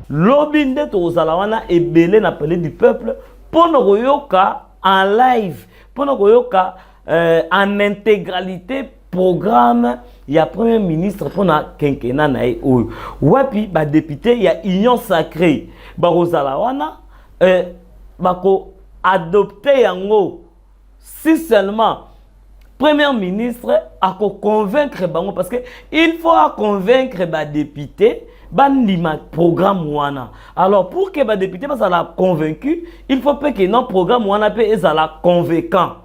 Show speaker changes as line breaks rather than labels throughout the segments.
Lobinde to ozalawana ebele na parler du peuple pour nous koyoka en live, pour nous koyoka en intégralité programme il y a premier ministre pour na quinquennat na oyo. Wapi ba député il y a union sacrée. Ba ozalawana bako adopter yango si seulement premier ministre a convaincre bango parce que il faut convaincre ba député bandima programme wana. Alors pour que ba député ba la convaincu, il faut pas que non programme wana pe ezala convaincant.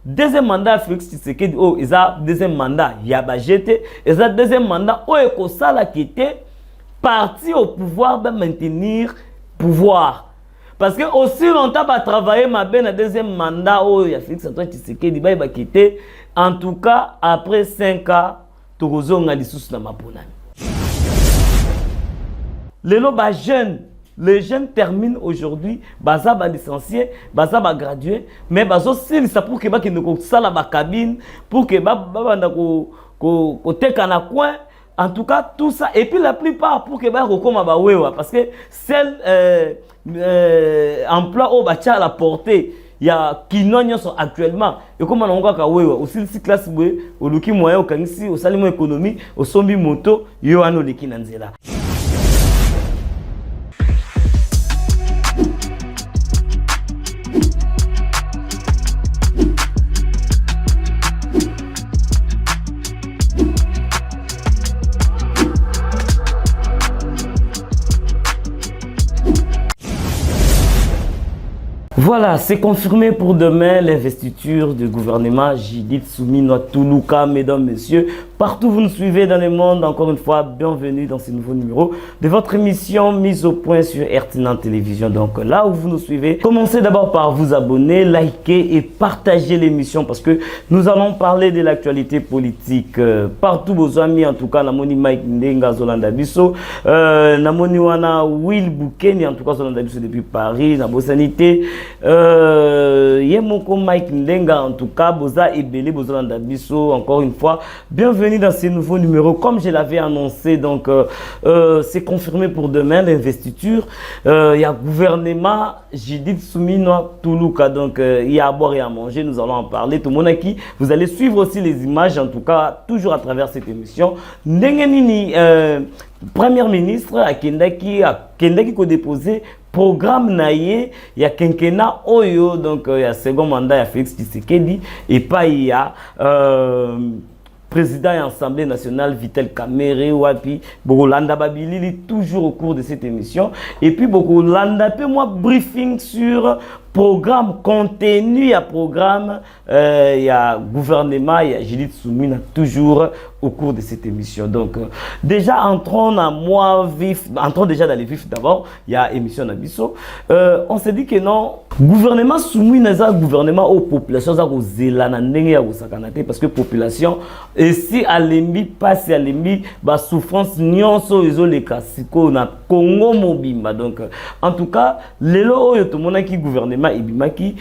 Deuxième mandat Félix Tshisekedi oh isa deuxième mandat ya ba jeté, isa deuxième mandat o eko sala qui était parti au pouvoir de maintenir pouvoir. Parce que aussi longtemps va travailler ma ben à deuxième mandat oh ya Félix Antoine Tshisekedi ba quitter en tout cas après 5 ans tokozonga lisusu na maponani. Lelo ba jeune, les jeunes terminent aujourd'hui baza ba licencié, baza ba gradué, mais bazo ça pour que ba ki ne sala ba cabine, pour que ba banda ko teka na coin. En tout cas, tout ça. Et puis la plupart, pour que ba rekoma ba wewa, parce que celle emploi au bacha à la portée, il y a kinonyo sont actuellement. Et comme on a wewa, aussi si classe bwe, au luki moyen au kangisi, au salimo économie, au sombi moto, yo ano leki nanzela. Voilà, c'est confirmé pour demain l'investiture du gouvernement Judith Suminwa Tuluka, mesdames, messieurs. Partout vous nous suivez dans le monde, encore une fois, bienvenue dans ce nouveau numéro de votre émission mise au point sur RTNAN Télévision. Donc là où vous nous suivez, commencez d'abord par vous abonner, liker et partager l'émission parce que nous allons parler de l'actualité politique. Partout vos amis, en tout cas, Namoni Mike Ndenga Zolanda Bisso, Namoni Wana Will Boukeni, en tout cas Zolanda Bisso depuis Paris, Nabo Sanité. Yemoko Mike Ndenga, en tout cas, Boza Ebele, Bozolanda Bisso, encore une fois, bienvenue dans ce nouveau numéro. Comme je l'avais annoncé, donc c'est confirmé pour demain l'investiture. Il y a gouvernement Judith Suminwa Tuluka, donc il y a à boire et à manger, nous allons en parler. Tout le monde a qui, vous allez suivre aussi les images, en tout cas, toujours à travers cette émission. Ndengenini, Premier ministre, à Kendaki ko déposé programme naïe, il y a quinquennat oyo, donc il y a second mandat, il y a Félix Tshisekedi, et pas il y a président et Assemblée nationale Vital Kamerhe Wapi, Bokolanda Babilili, toujours au cours de cette émission, et puis Bokolanda, moi briefing sur programme contenu à programme, il y a gouvernement, il y a Judith Suminwa toujours au cours de cette émission. Donc déjà entrons déjà dans les vifs d'abord, il y a émission Nabiso. On s'est dit que non, gouvernement Suminwa est un gouvernement aux populations parce que population ici à l'embi passe à l'embi ba souffrance nyonso les kasiko na Congo mobimba. Donc en tout cas lelo oyo to mona ki gouvernement ibimaki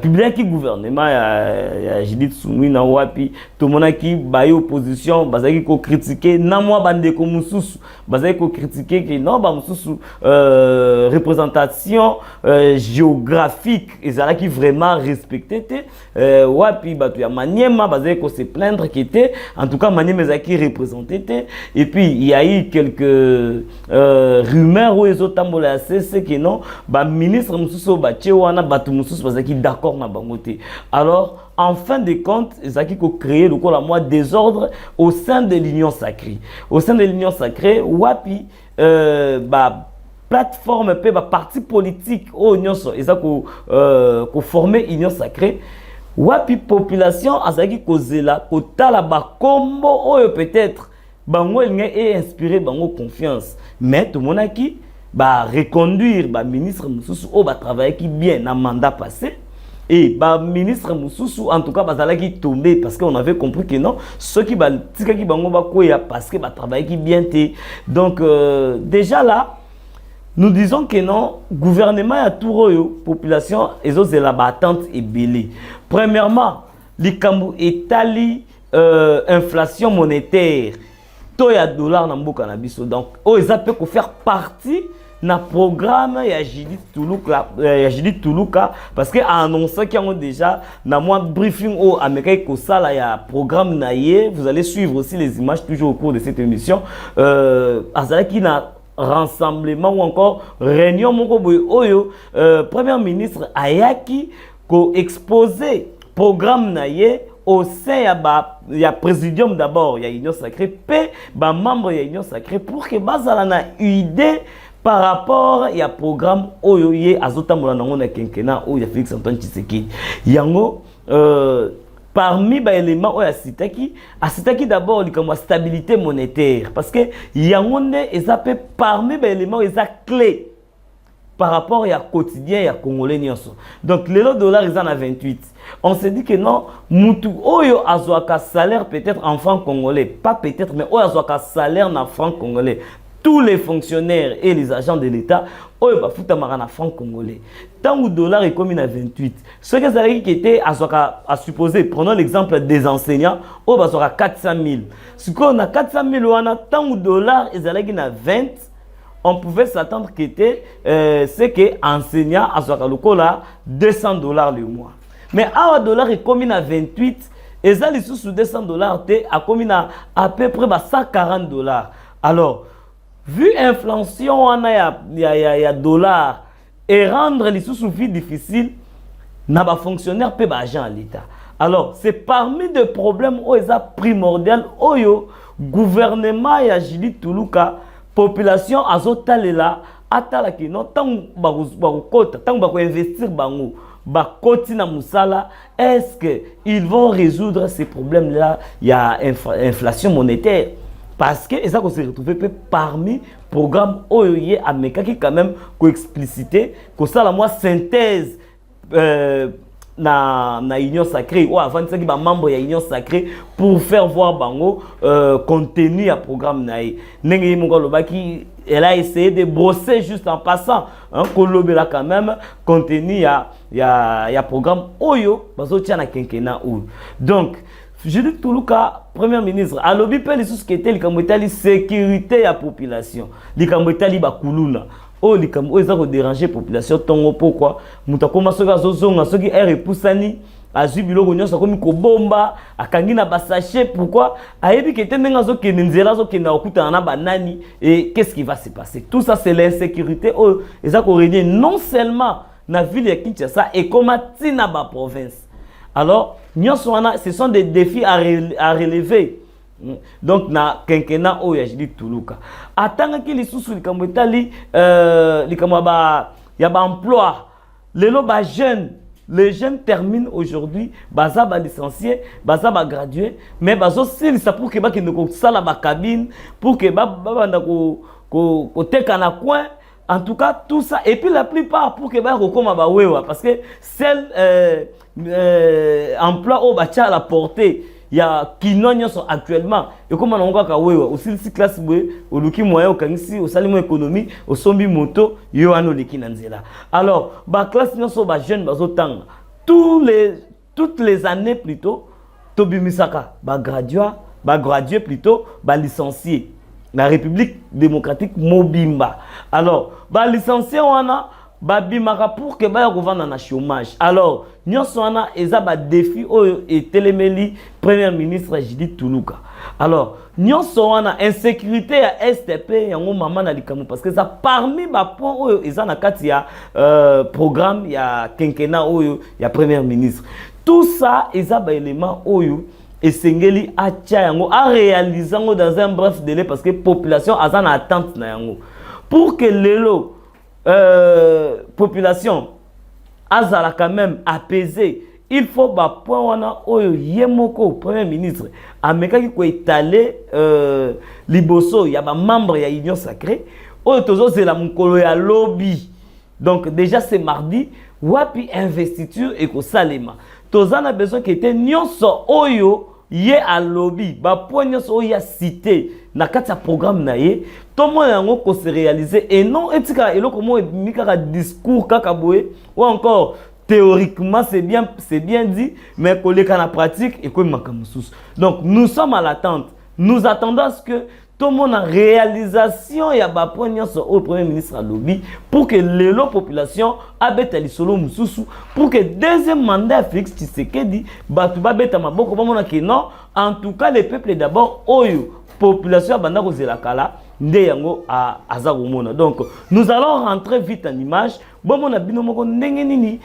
publié qui gouvernement ya Judith Suminwa wapi to mona ki ba opposition bazaki ko critiquer na moi bande ko mususu bazaki ko critiquer que non ba mususu représentation géographique ezalaki vraiment respecté wapi batu ya Maniema bazaki ko se plaindre qui était en tout cas Maniema ezalaki représenté et puis il y a eu quelques rumeurs où ezotambola ya CC que non ba ministre mususu ba wana batu mususu bazaki d'accord na bangote. Alors en fin de compte, Zaki ko créer le moi désordre au sein de l'Union sacrée. Au sein de l'Union sacrée, wapi plateforme pe parti politique au Union ko former Union sacrée. Wapi population azaki ko zela ko tala ba kombo oyo peut-être bango est inspiré bango confiance. Mais tout mon aki reconduire ministre mususu o travailler qui bien na mandat passé et ministre mususu en tout cas bazalaki tombé parce qu'on avait compris que non ceux qui tika ki bango koya parce que travailler qui bien té. Donc déjà là nous disons que non gouvernement ya tout population et autres la attente est belée. Premièrement likambu etali inflation monétaire to ya dollar na mboka na biso. Donc oh ça peut faire partie na programme ya Judith Tuluka parce que a annoncé qu'il y a déjà na moi briefing au américain ko sala ya programme na ye. Vous allez suivre aussi les images toujours au cours de cette émission. Azalaki na rassemblement ou encore réunion moko boy oyo premier ministre ayaki ko exposer programme na ye au sein ya présidium d'abord ya Union Sacrée pe ba membre ya Union Sacrée pour que bazala na idée par rapport ya programme oyo ye azotambola nango na kenkena oyo ya Félix Antoine Tshisekedi yango parmi les éléments oyo asitaki d'abord la stabilité monétaire parce que yango ne ezape parmi les éléments eza clé par rapport au quotidien ya congolais nyonso. Donc le dollar ils en a 28. On s'est dit que non, mutu oyo azwaka salaire peut-être en francs congolais, pas peut-être mais oyo azwaka salaire na francs congolais. Tous les fonctionnaires et les agents de l'État, oyo ba futa marana francs congolais. Tant que dollar est comme à 28. Ce que ça qui était à supposer, prenons l'exemple des enseignants, oyo ba sera 400 000. Ce qu'on a 400 000 wana tant que dollar est à 20. On pouvait s'attendre que c'est que enseignant à Zouakalokola $200 le mois. Mais à dollar est comme à 28, et ça les sous $200 à comme à peu près $140. Alors, vu l'inflation on a dollar et rendre les sous vie difficile, n'a pas fonctionnaire peut agent à l'État. Alors, c'est parmi des problèmes où ils primordial oyo gouvernement ya Judith Tuluka population azotalela atala ki non tant bakota tant bako investir bango bakoti na musala est-ce que ils vont résoudre ces problèmes là il y a inflation monétaire parce que ça qu'on se retrouver parmi programme oyoye ameka qui quand même ko expliciter que ça la moi synthèse na Union Sacrée ou avant ça qui ba membre ya Union Sacrée pour faire voir bango contenu à programme naï nengi mongo lobaki elle a essayé de brosser juste en passant hein kolobela quand même contenu ya programme oyo bazo tia na kenkena oyo. Donc Judith Tuluka premier ministre alobi pe les sous qui était likamwetali sécurité ya population likamwetali bakuluna. Oh, les cam, ils ont dérangé la population. Pourquoi? Mouta commencé à zozonga, ceux qui est repoussani, à zubilo gonyo, ça comme bomba, à kangina basaché. Pourquoi? À ebi qui était mengazo qui n'enzela zo qui n'a okuta na banani et qu'est-ce qui va se passer? Tout ça c'est l'insécurité. Oh, ils ont régné non seulement na ville de Kinshasa et comme na ba province. Alors, ce sont des défis à relever. Donc na kenkena oya Judith Tuluka atanga ki lisusu likambo etali likambo ya ba emploi lelo ba jeune les jeunes terminent aujourd'hui baza ba licencié baza ba gradué mais bazo silisa pour que ba kende ko sala ba cabine pour que ba banda ko teka na coin. En tout cas, tout ça, et puis la plupart pour que ba rekoma ba wewa parce que celle emploi au ba à la portée. Il y a qui n'ont actuellement et comme on a aussi si classe au luki moyen au kanisi au salimo économie au sombi moto yo ano leki nanzela. Alors ba classe n'ont ba jeune bazotanga toutes les années plutôt tobimisaka ba gradué plutôt ba licencié la République démocratique Mobimba. Alors ba licencié on a babimaka pour que ba revendre na chômage. Alors nyonso wana eza ba défi oyo etelemeli premier ministre Judith Tuluka. Alors nyonso wana insécurité ya STP yango mama na likamu parce que ça parmi ba point oyo eza na kati ya programme ya kenkena oyo ya premier ministre. Tout ça eza ba élément oyo esengeli atia yango a réaliser yango dans un bref délai parce que population azana attente na yango pour que lelo population azala quand même apaisée. Il faut ba point wana oyo yemoko premier ministre ameka ki ko étaler liboso ya ba membre ya Union Sacrée oyo tozo zela mukolo ya lobby. Donc déjà c'est mardi wapi investiture et ko salema tozana besoin que était nyonso oyo ye a lobby ba point nyonso oyo ya cité na kati ya programme na ye tout le monde yango ko se réaliser et non etika eloko mo mikaka discours kaka boye ou encore théoriquement c'est bien dit mais koleka na pratique et comme makamusus. Donc nous sommes à l'attente nous attendons à ce que tout le monde a réalisation et a au Premier ministre à lobby pour que les population abete l'isolo mususu pour que deuxième mandat Félix Tshisekedi batuba beta maboko ba que non en tout cas les peuples d'abord oyo population banda kozela kala nde yango a azagomona. Donc nous allons rentrer vite en image. Bon mon abino moko ndenge nini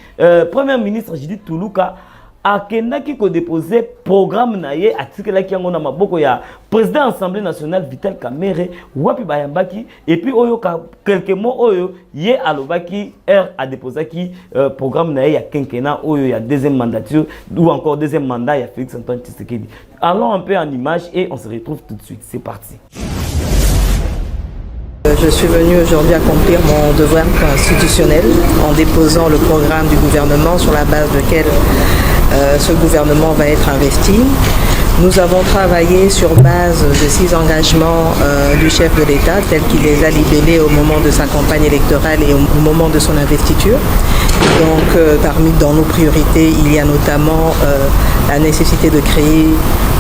Premier ministre Judith Tuluka akendaki ko déposer programme na ye atikelaki yango na maboko ya président Assemblée nationale Vital Kamerhe wapi bayambaki et puis oyo quelques mots oyo ye alobaki a déposaki programme na ye ya quinquennat oyo ya deuxième mandature ou encore deuxième mandat ya Félix Antoine Tshisekedi. Allons un peu en image et on se retrouve tout de suite. C'est parti.
Je suis venu aujourd'hui accomplir mon devoir constitutionnel en déposant le programme du gouvernement sur la base duquel ce gouvernement va être investi. Nous avons travaillé sur base de 6 engagements du chef de l'État tels qu'il les a libellés au moment de sa campagne électorale et au moment de son investiture. Donc dans nos priorités, il y a notamment la nécessité de créer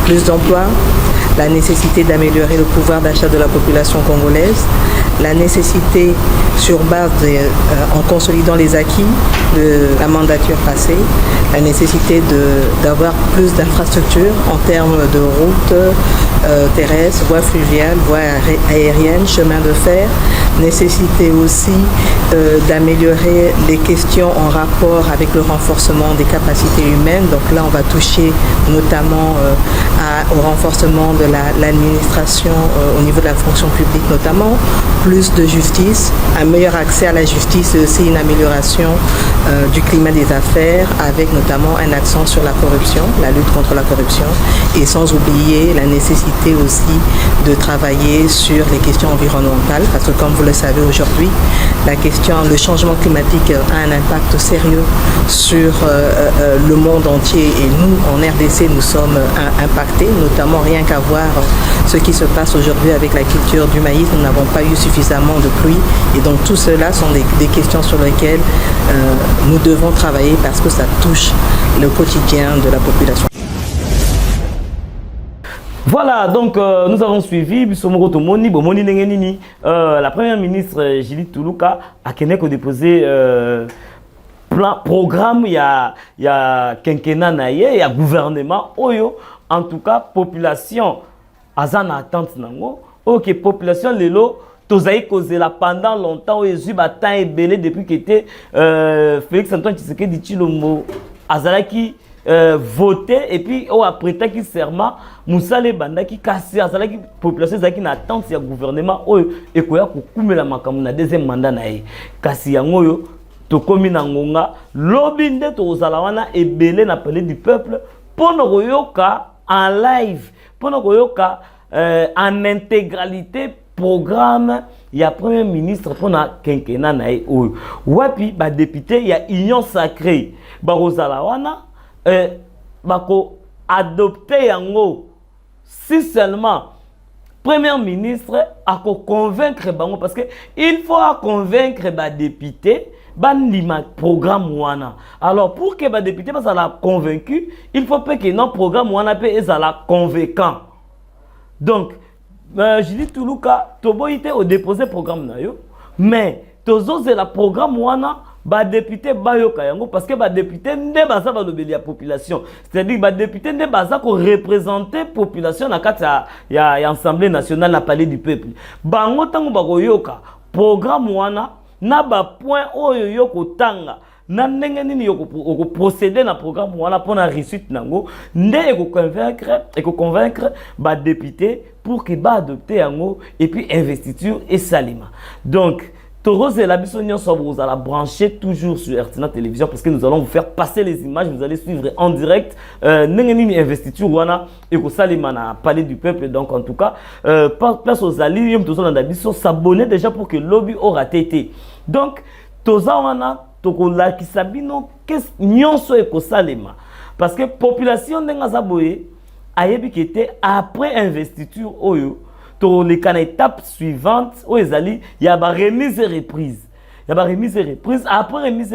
plus d'emplois, la nécessité d'améliorer le pouvoir d'achat de la population congolaise, la nécessité sur base en consolidant les acquis de la mandature passée, la nécessité d'avoir plus d'infrastructures en termes de routes terrestres, voies fluviales, voies aériennes, chemins de fer, nécessité aussi d'améliorer les questions en rapport avec le renforcement des capacités humaines. Donc là, on va toucher notamment au renforcement de l'administration au niveau de la fonction publique notamment, plus de justice, un meilleur accès à la justice et aussi une amélioration du climat des affaires avec notamment un accent sur la corruption, la lutte contre la corruption et sans oublier la nécessité aussi de travailler sur les questions environnementales parce que comme vous le savez aujourd'hui, le changement climatique a un impact sérieux sur le monde entier et nous en RDC nous sommes impactés, notamment rien qu'à voir ce qui se passe aujourd'hui avec la culture du maïs, nous n'avons pas eu suffisamment de pluie et donc tout cela sont des questions sur lesquelles nous devons travailler parce que ça touche le quotidien de la population.
Voilà, donc nous avons suivi la première ministre Judith Tuluka a déposé programme il y a quinquennat naïe, il y a gouvernement oyo en tout cas population azana attente nango OK population lelo tozaï kozela pendant longtemps oyo batan ebelé depuis que était Félix Antoine Tshisekedi Tshilombo azalaki voté et puis après qui serment musale bandaki kasi azalaki population zaki na attente ya gouvernement oyo ekoya kokumela makambo na deuxième mandat na ye kasi yango yo tokomi na ngonga lobi nde tozala wana ebele na palais du peuple pono koyoka en live pono koyoka en intégralité programme ya premier ministre pona quinquennat na ye oyo wapi ba député ya union sacrée ba kozala wana bako adopter yango si seulement premier ministre a convaincre bango parce que il faut convaincre ba député bandima programme wana. Alors pour que ba député ba la convaincu, il faut pas que non programme wana pe ezala convaincant. Donc je dis Tuluka toboité au déposer programme na yo mais tozo c'est la programme wana ba député bayoka yango parce que ba député nde baza ba lobeli ya population c'est-à-dire ba député nde baza ko représenter population na kati ya Assemblée nationale na palais du peuple bango tango ba koyoka programme wana na ba point oyo yoko tanga na ndenge nini yoko procéder na programme wana pona réussite nango nde eko convaincre ba député pour que ba adopter yango et puis investiture et salima. Donc Toro et la Bissonion vous allez brancher toujours sur RTNA Télévision parce que nous allons vous faire passer les images. Vous allez suivre en direct Nengenini investiture wana et que Salima na palais du peuple. Donc en tout cas, place aux alliés, s'abonner déjà pour que le lobby aura été. Donc Toza wana tokola kisabino qu'est-ce nyonso et que Salima parce que population n'engazaboye ayebi qui était après investiture oyo. Pour les étape suivante, il y a une remise et reprise. Après remise et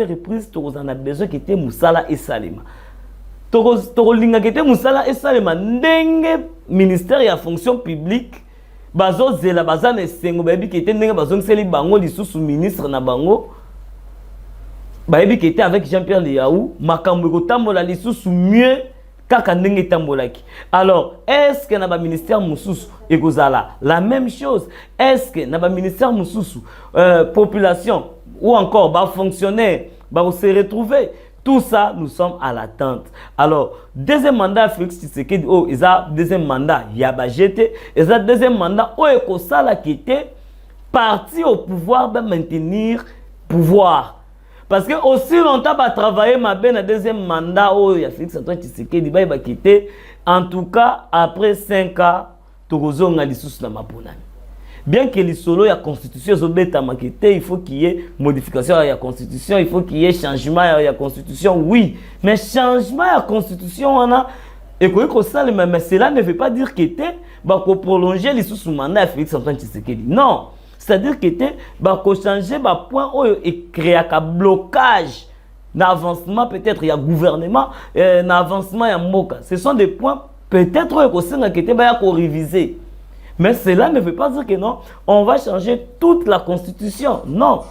reprise, on a besoin qui était Moussala et Salima. tokolinga kete musala esalema ndenge ministère ya fonction publique bazozela bazana esengo bayebi kete ndenge bazongiseli bango lisusu ministre na bango bayebi kete avec Jean-Pierre Liaou makambo ekotambola lisusu mieux kaka ndenge etambolaki. Alors est-ce que na ba ministère mususu ekozala la même chose? Est-ce que na ba ministère mususu population ou encore ba fonctionnaire va se retrouver? Tout ça, nous sommes à l'attente. Alors, deuxième mandat, Félix Tshisekedi, oh, il a deuxième mandat, Yabajete, il a deuxième mandat, oh, Ekosala qui était parti au pouvoir de maintenir pouvoir. Parce que aussi longtemps, bah, travailler ma belle deuxième mandat, oh, il y a Félix Antoine Tshisekedi, bah, il va quitter. En tout cas, après 5 ans, Togozo Ngalissus na Maponani. Bien que les solos, il y a constitution, il faut qu'il y ait modification, il y a constitution, il faut qu'il y ait changement, il y a constitution, oui. Mais changement, il y a constitution, on a. Et mais cela ne veut pas dire qu'il était pour prolonger les sous-mandats de Félix Antoine Tshisekedi. Non. C'est-à-dire qu'il était pour changer le point et créer un blocage d'avancement, peut-être il y a gouvernement, d'avancement, il y a moka. Ce sont des points, peut-être qu'il était pour réviser. Mais cela ne veut pas dire que non, on va changer toute la constitution. Non.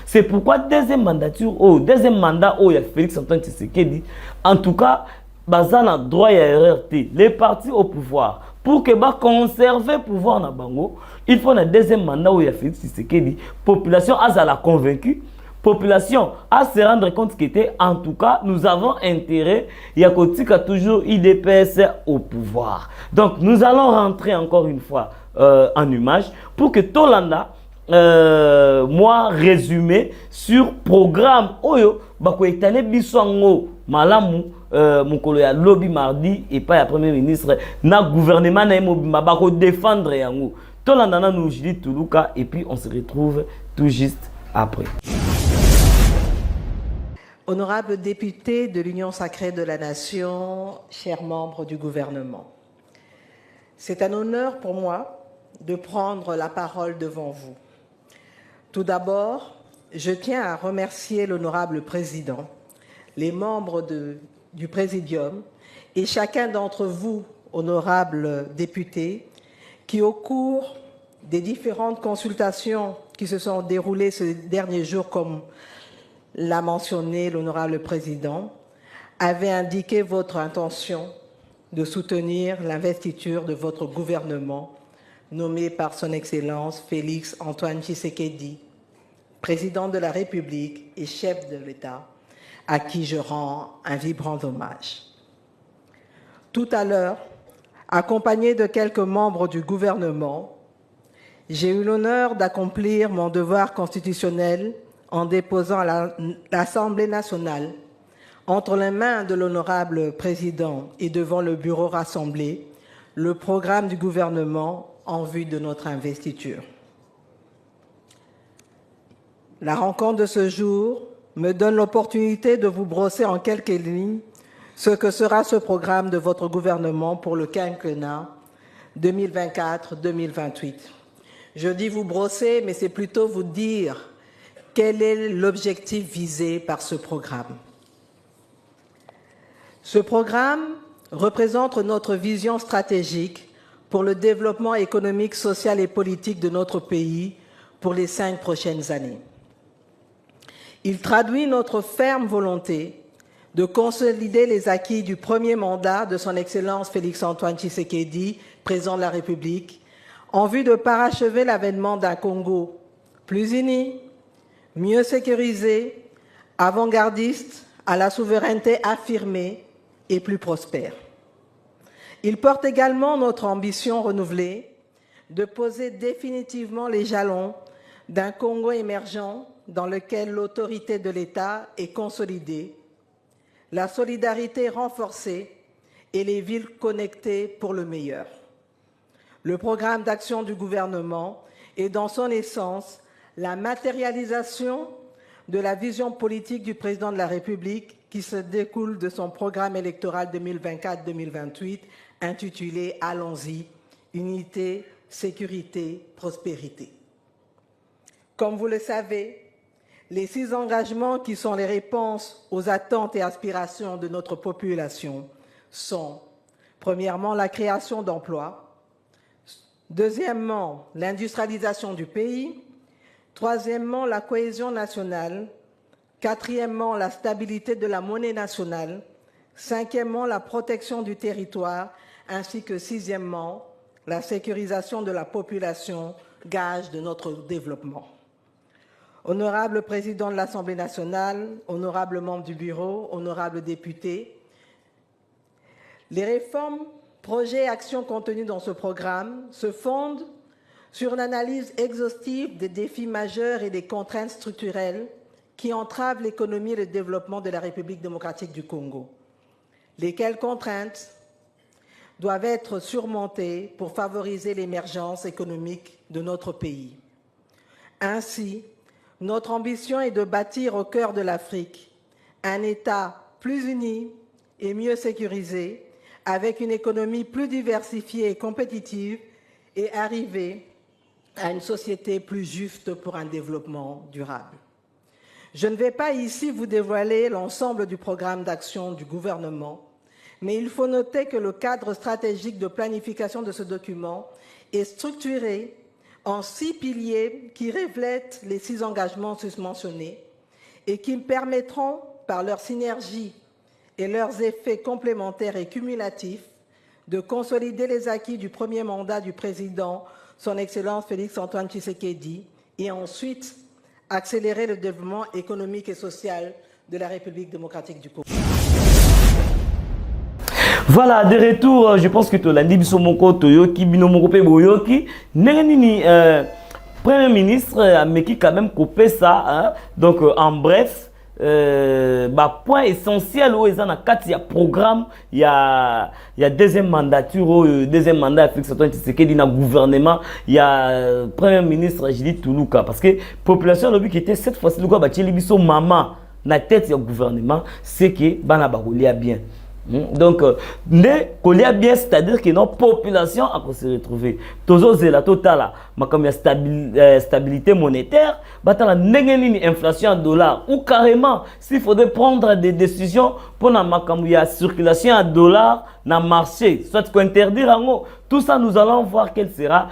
C'est pourquoi deuxième mandature, deuxième mandat, il y a Félix Antoine Tshisekedi. En tout cas, bazana droit et RRT, les partis au pouvoir, pour que conserver le pouvoir na bango, il faut un deuxième mandat où il y a Félix Tshisekedi. Population a la convaincue. Population à se rendre compte que, en tout cas, nous avons intérêt, il y a toujours IDPS au pouvoir. Donc, nous allons rentrer encore une fois en image pour que Tolanda, moi, résumé sur programme Oyo, bako étalé biswango malamu mukolo ya lobby mardi et pas la premier ministre na gouvernement na mobimba bako défendre yango. Tolanda na nous Julie Toulouka et puis on se retrouve tout juste après.
Honorables députés de l'Union sacrée de la Nation, chers membres du gouvernement, c'est un honneur pour moi de prendre la parole devant vous. Tout d'abord, je tiens à remercier l'honorable président, les membres du présidium et chacun d'entre vous, honorables députés, qui au cours des différentes consultations qui se sont déroulées ces derniers jours, comme l'a mentionné l'honorable président, avait indiqué votre intention de soutenir l'investiture de votre gouvernement nommé par son Excellence Félix Antoine Tshisekedi, président de la République et chef de l'État, à qui je rends un vibrant hommage. Tout à l'heure, accompagné de quelques membres du gouvernement, j'ai eu l'honneur d'accomplir mon devoir constitutionnel en déposant à l'Assemblée nationale, entre les mains de l'honorable président et devant le bureau rassemblé, le programme du gouvernement en vue de notre investiture. La rencontre de ce jour me donne l'opportunité de vous brosser en quelques lignes ce que sera ce programme de votre gouvernement pour le quinquennat 2024-2028. Je dis vous brosser, mais c'est plutôt vous dire quel est l'objectif visé par ce programme. Ce programme représente notre vision stratégique pour le développement économique, social et politique de notre pays pour les 5 prochaines années. Il traduit notre ferme volonté de consolider les acquis du premier mandat de son Excellence Félix Antoine Tshisekedi, président de la République, en vue de parachever l'avènement d'un Congo plus uni, mieux sécurisé, avant-gardiste, à la souveraineté affirmée et plus prospère. Il porte également notre ambition renouvelée de poser définitivement les jalons d'un Congo émergent dans lequel l'autorité de l'État est consolidée, la solidarité renforcée et les villes connectées pour le meilleur. Le programme d'action du gouvernement est dans son essence la matérialisation de la vision politique du président de la République qui se découle de son programme électoral 2024-2028 intitulé « Allons-y, unité, sécurité, prospérité ». Comme vous le savez, Les 6 engagements qui sont les réponses aux attentes et aspirations de notre population sont, premièrement, la création d'emplois, deuxièmement, l'industrialisation du pays, troisièmement, la cohésion nationale, quatrièmement, la stabilité de la monnaie nationale, cinquièmement, la protection du territoire, ainsi que sixièmement, la sécurisation de la population, gage de notre développement. Honorable Président de l'Assemblée nationale, honorables membres du Bureau, honorables députés, les réformes, projets et actions contenus dans ce programme se fondent sur une analyse exhaustive des défis majeurs et des contraintes structurelles qui entravent l'économie et le développement de la République démocratique du Congo. Lesquelles contraintes doivent être surmontées pour favoriser l'émergence économique de notre pays. Ainsi, notre ambition est de bâtir au cœur de l'Afrique un État plus uni et mieux sécurisé, avec une économie plus diversifiée et compétitive, et arriver à une société plus juste pour un développement durable. Je ne vais pas ici vous dévoiler l'ensemble du programme d'action du gouvernement, mais il faut noter que le cadre stratégique de planification de ce document est structuré en 6 piliers qui reflètent les 6 engagements susmentionnés et qui permettront, par leur synergie et leurs effets complémentaires et cumulatifs, de consolider les acquis du premier mandat du président, son Excellence Félix-Antoine Tshisekedi, et ensuite accélérer le développement économique et social de la République démocratique du Congo.
Voilà, de retour, je pense que tu l'as dit, Bisomoko, Toyoki, Binomokope, Boyoki, Nengenini, Premier ministre, Ameki quand même coupé ça, hein? Donc en bref, point essentiel où ils ont il y a programme, il y a deuxième mandature, deuxième mandat Félix Antoine Tshisekedi dans le gouvernement, il y a Premier ministre Judith Tuluka, parce que la population lobby qui était cette fois-ci, maman, la tête du gouvernement, c'est que Bana Baroulia bien. Donc, ne bien, c'est-à-dire que notre population a se retrouver. Toujours la totale, comme stabilité monétaire, une inflation en dollars, ou carrément, s'il faudrait prendre des décisions pour la circulation en dollars dans le marché, soit qu'on interdire en haut, tout ça, nous allons voir quelle sera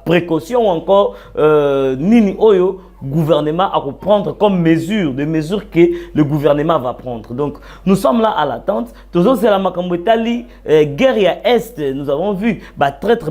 précaution ou encore nini oyo gouvernement à reprendre comme des mesures que le gouvernement va prendre. Donc, nous sommes là à l'attente. Toujours, c'est la Makambotali, guerre à Est, nous avons vu, traître,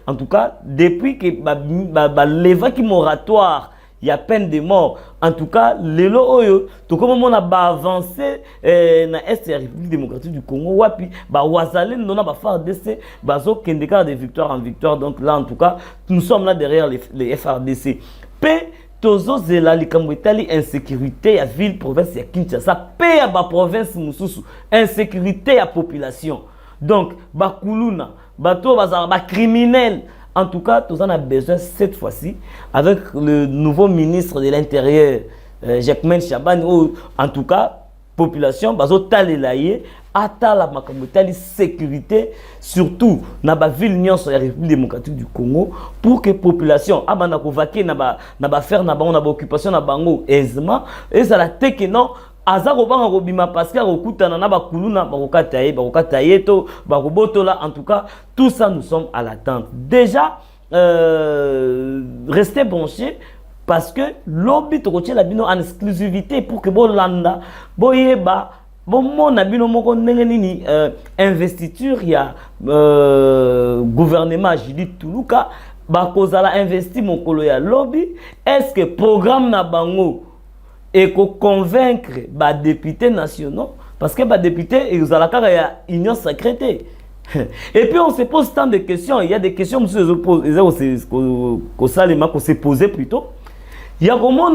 en tout cas, depuis que l'évacuation moratoire, il y a peine de mort. En tout cas, les lois, tout comme on a avancé dans l'Est de la République démocratique du Congo, wapi, Wazalé, nous avons fait FRDC, bazo kendeka de victoire en victoire. Donc là, en tout cas, nous sommes là derrière les FRDC. P, tozo zela likamwetali insécurité à ville, province ya Kinshasa. P à ba province mususu, insécurité à population. Donc, bakuluna, bato bazara, ba criminel. En tout cas, nous en avons besoin cette fois-ci, avec le nouveau ministre de l'Intérieur, Jacquemain Chaban, ou en tout cas, population, bazo talelaye, atala makamotali sécurité, surtout dans la ville Nyons de la République démocratique du Congo, pour que la population, abana kovake na ba faire na ba occupation na bango aisément, et ça la teke non. Azaro banga robima parce que okutana na bakuluna bakokataye to bakobotola. En tout cas, tout ça nous sommes à l'attente. Déjà restez branchés parce que lobby to la bino en exclusivité pour que bolanda boyeba bon na bino moko ndenge nini investiture ya gouvernement Judith Tuluka bakozala investi mokolo ya lobby. Est-ce que programme na bango et qu'on convaincre les députés nationaux, parce que les députés, ils ont la union secrète. Et puis on se pose tant de questions. Il y a des questions qu'on s'est posées plutôt. Il y a comment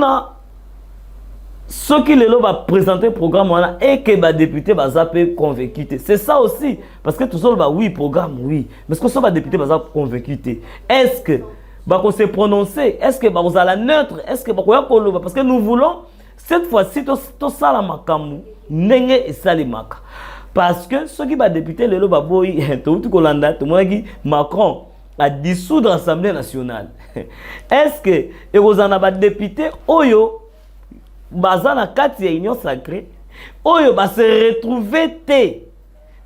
ceux qui les va présenter le programme et que les députés vont convaincus. C'est ça aussi. Parce que tout ça, oui, programme, oui. Mais est-ce que les députés vont convaincus? Est-ce que on se prononcer? Est-ce que vous allez neutre? Est-ce que parce que nous voulons cette fois-ci, tout ça la makamu, nenge et salimaka. Parce que ceux qui va députer le lobaboy, tout le monde Macron a dissoudre l'Assemblée nationale. est-ce que ekozana ba député oyo baza na kati ya union sacrée oyo ba se retrouver te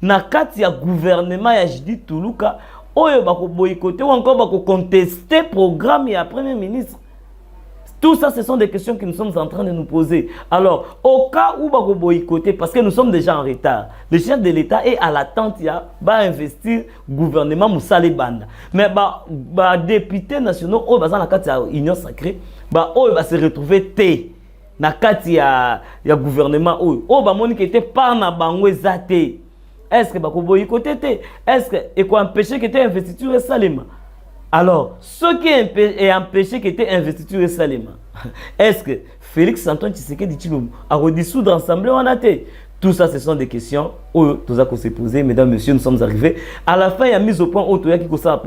na kati ya gouvernement ya Judith Tuluka oyo ba ko boycotter ou encore ba ko contester programme ya premier ministre? Tout ça, ce sont des questions que nous sommes en train de nous poser. Alors, au cas où on va boycotter, parce que nous sommes déjà en retard, le chef de l'État est à l'attente, il va investir le gouvernement Moussa Banda. Mais les députés nationaux, ils vont dans l'Union sacrée, ils vont se retrouver té dans le gouvernement. Ils vont se pas dans bango zate. Est-ce que vous boycotter? Est-ce que vous empêcher que tu investiture Salima? Alors, ce qui est empêché qui était investiture et Salima, est-ce que Félix Antoine Tshisekedi Tshilombo a redissoudre l'Assemblée ou en a été? Tout ça, ce sont des questions où nous avons se poser. Mesdames, Messieurs, nous sommes arrivés. À la fin, il y a mise au point où il y a qui a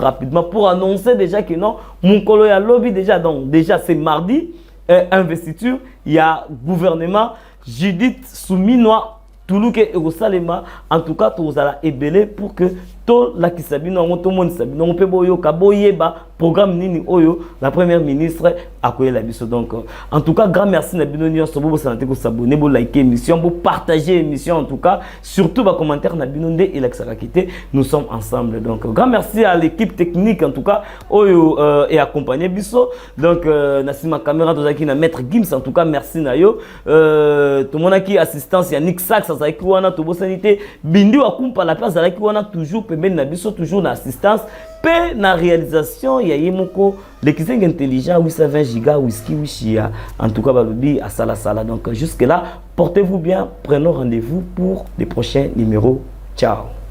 rapidement pour annoncer déjà que non, mon colo a lobby déjà. Donc, déjà, c'est mardi, investiture, il y a gouvernement, Judith Souminois, Toulouke et Rosalema. En tout cas, tous allons ébélé pour que tout la qui s'habille, tout le monde s'habille. On peut boyo kaboyeba programme nini oyo la première ministre a la biso. Donc en tout cas, grand merci na bino nyo sobo santé ko s'abonner, bo liker émission, bo partager émission en tout cas, surtout ba commentaire na bino ndé et la ksakité. Nous sommes ensemble. Donc grand merci à l'équipe technique en tout cas oyo et accompagné biso. Donc nasima caméra tozaki na maître Gims en tout cas merci na yo. Tout le monde qui assistance ya Nick Sax ça qui wana to bo sanité bindi wa kumpa la place qui wana toujours même na biso toujours na assistance pe na réalisation ya yemoko l'équipe intelligent 820 giga whisky wishia en tout cas balobi à sala. Donc jusque là portez-vous bien, prenons rendez-vous pour les prochains numéros. Ciao.